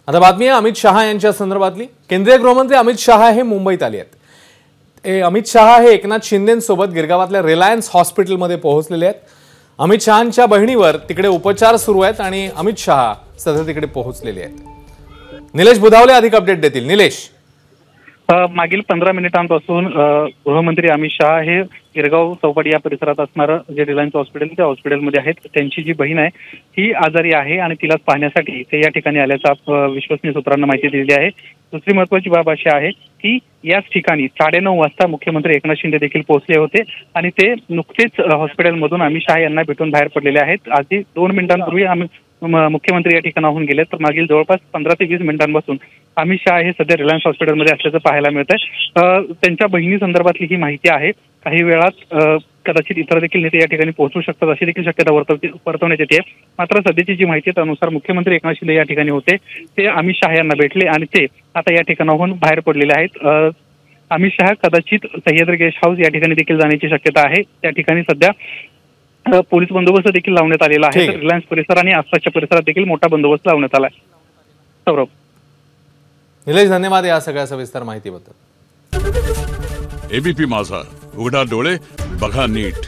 आता बातमी आहे अमित शहा यांच्या संदर्भातली। केंद्रीय गृहमंत्री अमित शहा हे मुंबईत आले आहेत। अमित शहा हे एकनाथ शिंदेंसोबत गिरगावातल्या रिलायन्स हॉस्पिटलमध्ये पोहोचलेले आहेत। अमित शहांच्या बहिणीवर तिकडे उपचार सुरू आहेत आणि अमित शहा सध्या तिकडे पोहोचलेले आहेत। निलेश बुधावले अधिक अपडेट देतील। निलेश, मागील 15 मिनिटांपासून गृहमंत्री अमित शहा हे गिरगाव चौपाटी या परिसरात असणारं जे रिलायन्स हॉस्पिटल त्या हॉस्पिटलमध्ये आहेत। त्यांची जी बहीण आहे ही आजारी आहे आणि तिला पाहण्यासाठी ते या ठिकाणी आल्याचा विश्वसनीय सूत्रांना माहिती दिली आहे। दुसरी महत्त्वाची बाब अशी आहे की याच ठिकाणी 9:30 वाजता मुख्यमंत्री एकनाथ शिंदे देखील पोहोचले होते आणि ते नुकतेच हॉस्पिटलमधून अमित शहा यांना भेटून बाहेर पडलेले आहेत। आधी 2 मिनिटांपूर्वी मुख्यमंत्री या ठिकाणाहून गेले, तर मागील जवळपास 15 ते 20 मिनिटांपासून अमित शहा हे सध्या रिलायन्स हॉस्पिटलमध्ये असल्याचं पाहायला मिळत आहे। त्यांच्या बहिणी संदर्भातली ही माहिती आहे। काही वेळात कदाचित इतर देखील नेते या ठिकाणी पोहोचू शकतात अशी देखील शक्यता वर्तवण्यात येते। मात्र सध्याची जी माहिती आहे त्यानुसार मुख्यमंत्री एकनाथ शिंदे या ठिकाणी होते, ते अमित शहा यांना भेटले आणि ते आता या ठिकाणाहून बाहेर पडलेले आहेत। अमित शहा कदाचित सह्याद्री गेस्ट हाऊस या ठिकाणी देखील जाण्याची शक्यता आहे। त्या ठिकाणी सध्या पोलीस बंदोबस्त देखील लावण्यात आलेला आहे। तर रिलायन्स परिसर आणि आसपासच्या परिसरात देखील मोठा बंदोबस्त लावण्यात आला आहे। सौरभ, निलेश, धन्यवाद या सगळ्या सविस्तर माहितीबद्दल। एबीपी माझा, उघडा डोळे बघा नीट।